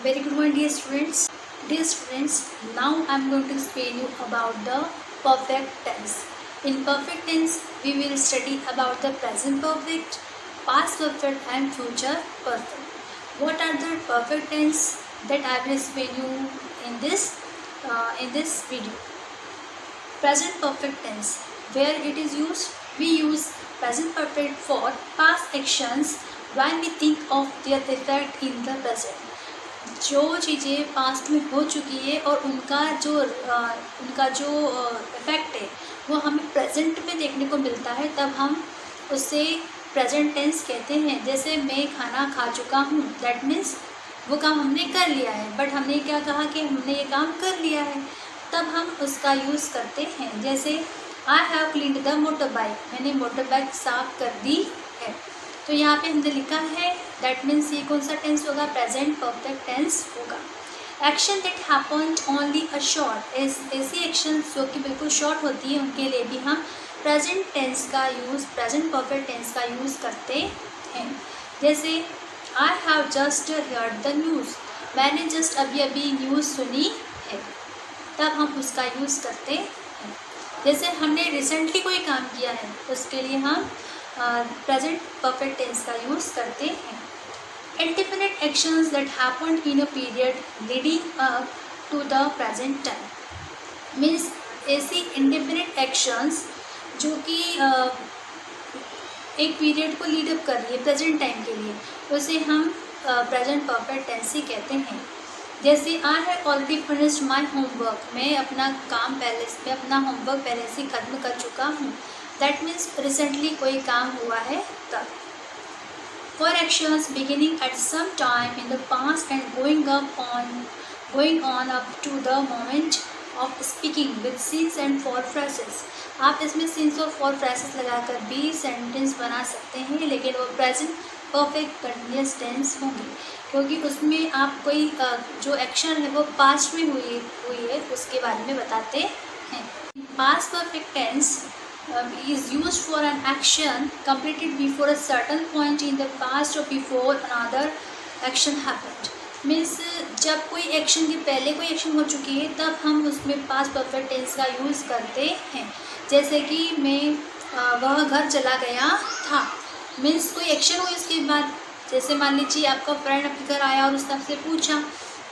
Very good morning, dear students. Dear students, now I am going to explain you about the perfect tense. In perfect tense, we will study about the present perfect, past perfect and future perfect. What are the perfect tense that I will explain you in this video. Present perfect tense, where it is used, we use present perfect for past actions when we think of their effect in the present. जो चीज़ें past में हो चुकी है और उनका जो effect है वो हमें प्रेजेंट में देखने को मिलता है, तब हम उसे प्रेजेंट टेंस कहते हैं. जैसे मैं खाना खा चुका हूँ, दैट मीन्स वो काम हमने कर लिया है, बट हमने क्या कहा कि हमने ये काम कर लिया है, तब हम उसका यूज़ करते हैं. जैसे I have cleaned the motor bike, मैंने मोटर बाइक साफ कर दी है. तो यहाँ पे हमने लिखा है, दैट मीन्स ये कौन सा टेंस होगा, प्रेजेंट परफेक्ट टेंस होगा. Action that happened only a short, ऐसी एक्शन जो कि बिल्कुल शॉर्ट होती है उनके लिए भी हम प्रेजेंट टेंस का यूज़, प्रेजेंट परफेक्ट टेंस का यूज़ करते हैं. जैसे I have just heard the news, मैंने जस्ट अभी अभी न्यूज़ सुनी है, तब हम उसका यूज़ करते हैं. जैसे हमने रिसेंटली कोई काम किया है, उसके लिए हम प्रेजेंट परफेक्ट टेंस का यूज़ करते हैं. Indefinite actions that happened in a period leading up to the present time, means ऐसी इंडेफिनिट एक्शंस जो कि एक पीरियड को लीड अप कर रही है प्रेजेंट टाइम के लिए, उसे हम प्रेजेंट परफेक्ट टेंस ही कहते हैं. जैसे I have already finished my homework, मैं अपना होमवर्क पहले से ख़त्म कर चुका हूँ, दैट मीन्स रिसेंटली कोई काम हुआ है तब. For actions beginning at some time in the past and going on up to the moment of speaking with since and for phrases. आप इसमें सीन्स और फॉर फ्रेसेस लगाकर भी सेंटेंस बना सकते हैं, लेकिन वो प्रेजेंट परफेक्ट कंटिन्यूअस टेंस होंगे, क्योंकि उसमें आप कोई जो एक्शन है वो पास्ट में हुई है उसके बारे में बताते हैं. Past perfect tense is used for an action completed before a certain point in the past or before another action happened. Means जब कोई एक्शन के पहले कोई एक्शन हो चुकी है, तब हम उसमें पास्ट परफेक्ट टेंस का यूज़ करते हैं. जैसे कि वह घर चला गया था, मीन्स कोई एक्शन हुई उसके बाद. जैसे मान लीजिए आपका फ्रेंड आपके घर आया और उसने आपसे पूछा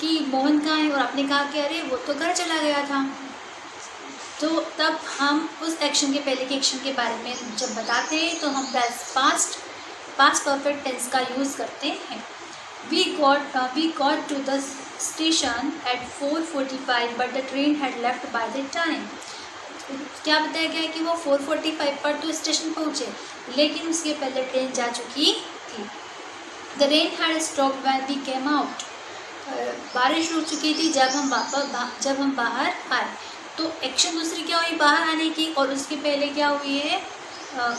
कि मोहन कहाँ है, और आपने कहा कि अरे वो तो घर चला गया था, तो तब हम उस एक्शन के पहले के एक्शन के बारे में जब बताते हैं तो हम पास्ट परफेक्ट टेंस का यूज़ करते हैं. We got to the station at 4:45 but the train had left by the time. क्या बताया गया है कि वो 4:45 पर तो स्टेशन पहुँचे, लेकिन उसके पहले ट्रेन जा चुकी थी. The rain had stopped when we came out, बारिश रुक चुकी थी जब हम बाहर आए. तो एक्शन दूसरी क्या हुई, बाहर आने की, और उसके पहले क्या हुई है,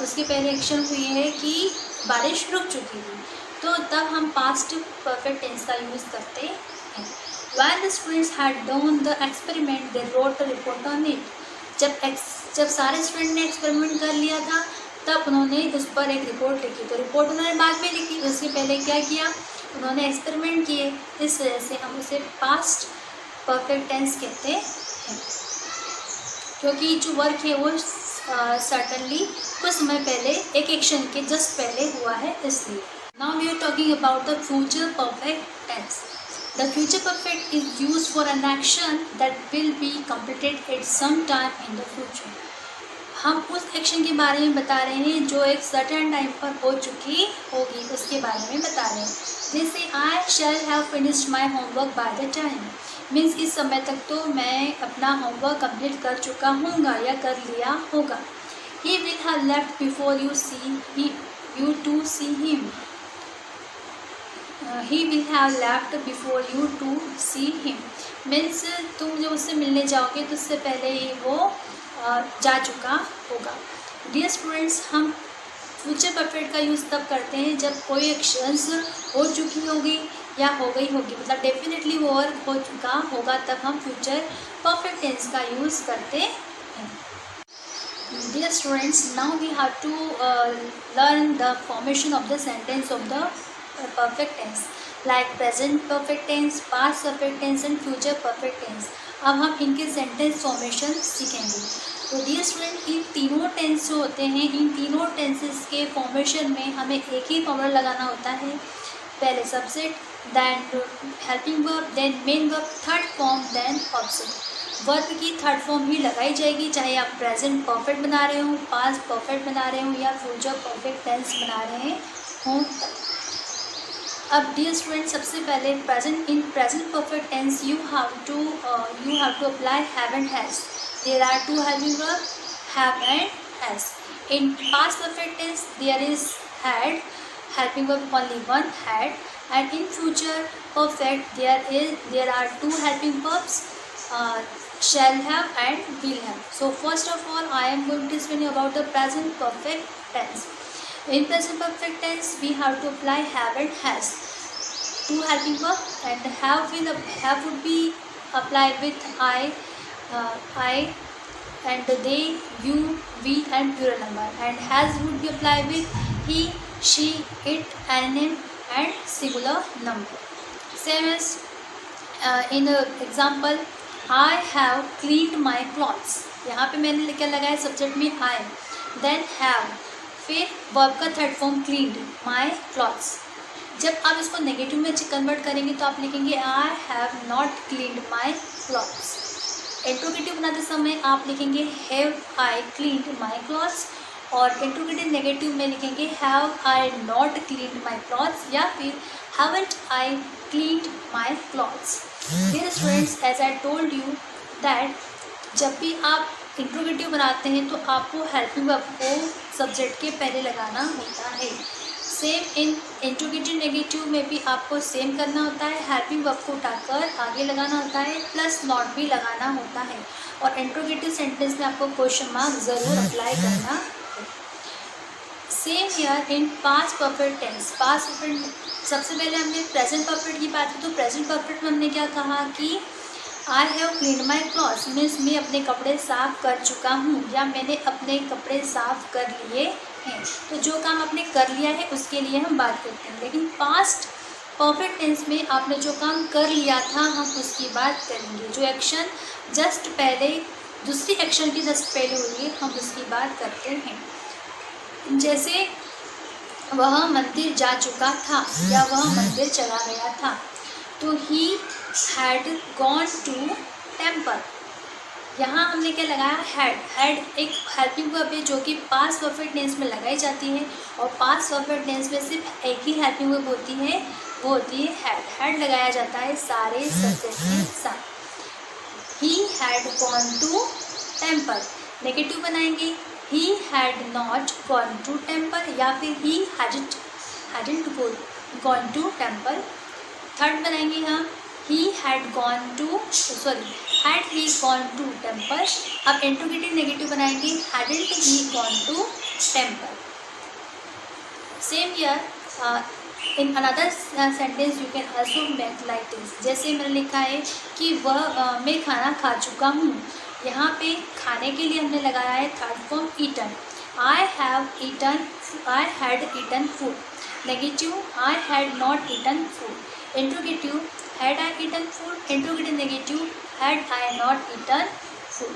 उसके पहले एक्शन हुई है कि बारिश रुक चुकी थी, तो तब हम पास्ट परफेक्ट टेंस का यूज़ करते हैं. When the students had done the experiment, they wrote a report on it. जब सारे स्टूडेंट ने एक्सपेरिमेंट कर लिया था, तब उन्होंने उस पर एक रिपोर्ट लिखी. तो रिपोर्ट उन्होंने बाद में लिखी, उसके पहले क्या किया, उन्होंने एक्सपेरिमेंट किए. इस वजह से हम उसे पास्ट परफेक्ट टेंस कहते हैं, क्योंकि जो वर्क है वो सर्टनली कुछ समय पहले एक एक्शन के जस्ट पहले हुआ है, इसलिए. Now we are talking about the future perfect tense. The future perfect is use for an action that will be completed at some time in the future. हम उस एक्शन के बारे में बता रहे हैं जो एक सर्टेन टाइम पर हो चुकी होगी, उसके बारे में बता रहे हैं. जैसे I shall have finished my homework by the time, means इस समय तक तो मैं अपना होमवर्क कंप्लीट कर चुका हूँगा या कर लिया होगा. He will have left before you to see him, he will have left before you to see him, means तुम जब उससे मिलने जाओगे तो उससे पहले ही वो जा चुका होगा. डियर स्टूडेंट्स, हम फ्यूचर परफेक्ट का यूज़ तब करते हैं जब कोई एक्शंस हो चुकी होगी या हो गई होगी, मतलब डेफिनेटली वो वर्क हो चुका होगा, तब हम फ्यूचर परफेक्ट टेंस का यूज़ करते हैं. Dear students, now we have to learn the formation of the sentence of the perfect tense. Like present perfect tense, past perfect tense and future perfect tense. अब हम इनके sentence formation सीखेंगे। तो dear student, इन तीनों tense जो होते हैं, इन तीनों टेंसेस के फॉर्मेशन में हमें एक ही फॉर्मूला लगाना होता है। पहले subject, then helping verb, then main verb, third form, then object. Verb की थर्ड फॉर्म ही लगाई जाएगी, चाहे आप प्रेजेंट परफेक्ट बना रहे हो, पास्ट परफेक्ट बना रहे हो या फ्यूचर परफेक्ट टेंस बना रहे हों। अब डियर स्टूडेंट, सबसे पहले in present perfect tense you have to apply have and has. There are two helping verb, have and has. In past perfect tense there is had, helping verb only one, had, and in future perfect there are two helping verbs, shall have and will have. So first of all I am going to explain you about the present perfect tense. In present perfect tense we have to apply have and has, two helping verb, and have would be applied with I and they, you, we and plural number, and has would be applied with he, she, it, anonym and singular number. Same as in example, I have cleaned my clothes. यहाँ पे मैंने क्या लगाया subject में I, then have, फिर verb का third form cleaned my clothes। जब आप इसको नेगेटिव में कन्वर्ट करेंगे तो आप लिखेंगे I have not cleaned my clothes। Interrogative बनाते समय आप लिखेंगे have I cleaned my clothes, और इंट्रोगेटिव नेगेटिव में लिखेंगे have I not cleaned my clothes या फिर haven't I cleaned my clothes. Dear students, as I told you that जब भी आप इंट्रोगेटिव बनाते हैं तो आपको हेल्पिंग वर्ब को सब्जेक्ट के पहले लगाना होता है। सेम इन इंट्रोगेटिव नेगेटिव में भी आपको सेम करना होता है, हेल्पिंग वर्ब को उठाकर आगे लगाना होता है, प्लस नॉट भी लगाना होता है, और इंट्रोगेटिव सेंटेंस में आपको क्वेश्चन मार्क ज़रूर अप्लाई करना है। Same here in past perfect tense. Past perfect सबसे पहले हमने प्रेजेंट परफेक्ट की बात की, तो प्रेजेंट परफेक्ट में हमने क्या कहा कि I have cleaned my clothes, means मैं अपने कपड़े साफ़ कर चुका हूँ या मैंने अपने कपड़े साफ़ कर लिए हैं। तो जो काम आपने कर लिया है उसके लिए हम बात करते हैं, लेकिन पास्ट परफेक्ट टेंस में आपने जो काम कर लिया था हम उसकी बात करेंगे। जो एक्शन जस्ट पहले, दूसरी एक्शन की जस्ट पहले हुई है हम उसकी बात करते हैं। जैसे वह मंदिर जा चुका था या वह मंदिर चला गया था, तो he had gone to temple. यहाँ हमने क्या लगाया हैड। हैड एक हेल्पिंग वर्ब है जो कि पास्ट परफेक्ट टेंस में लगाई जाती है, और पास्ट परफेक्ट टेंस में सिर्फ एक ही हेल्पिंग वर्ब होती है, वो होती है हैड। हैड लगाया जाता है सारे सब्जेक्ट के साथ। He had gone to temple. Negative बनाएंगे he had not gone to temple या फिर he hadn't gone to temple। Third बनाएंगे हम he had he gone to temple। अब इंट्रोगेटिव नेगेटिव बनाएंगे hadn't he gone to temple। Same here in another sentence you can also make like this. जैसे मैंने लिखा है कि मैं खाना खा चुका हूँ, यहाँ पे खाने के लिए हमने लगाया है third form eaten. I had eaten food. Negative I had not eaten food. Interrogative had I eaten food. Interrogative negative had I not eaten food.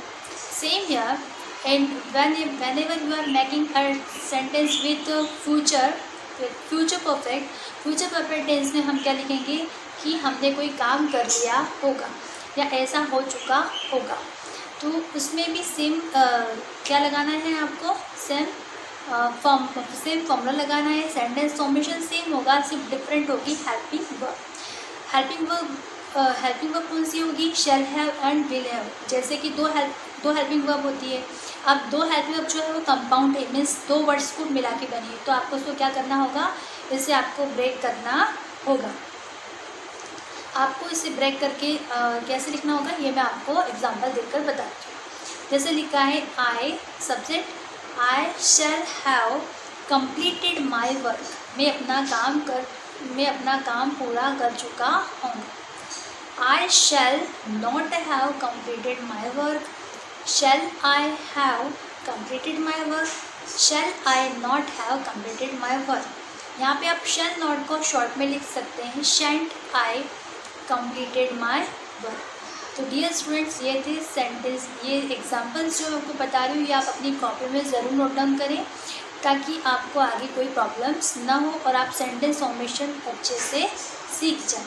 Same here, and whenever you are making a sentence with future perfect tense में हम क्या लिखेंगे कि हमने कोई काम कर लिया होगा या ऐसा हो चुका होगा, तो उसमें भी सेम क्या लगाना है आपको, सेम फॉर्मूला लगाना है। सेंटेंस फॉर्मेशन सेम होगा, सिर्फ डिफरेंट होगी हेल्पिंग वर्ब। हेल्पिंग वर्ब कौन सी होगी, shall have and will have. जैसे कि दो हेल्पिंग वर्ब होती है, अब दो हेल्पिंग वर्ब जो है वो कंपाउंड है, मीन्स दो वर्ड्स को मिला के बनी है, तो आपको उसको क्या करना होगा, इसे आपको ब्रेक करना होगा। आपको इसे ब्रेक करके कैसे लिखना होगा ये मैं आपको एग्जांपल देकर बताती हूँ। जैसे लिखा है I subject, I shall have completed my work. मैं अपना काम पूरा कर चुका हूँ। I shall not have completed my work. Shall I have completed my work. Shall I not have completed my work. यहाँ पे आप शेल नॉट को शॉर्ट में लिख सकते हैं shunt I completed my work. तो डियर स्टूडेंट्स, ये थे सेंटेंस, ये एग्जांपल्स जो मैं आपको बता रही हूँ ये आप अपनी कॉपी में ज़रूर नोट डाउन करें ताकि आपको आगे कोई प्रॉब्लम्स ना हो और आप सेंटेंस फॉर्मेशन अच्छे से सीख जाएं।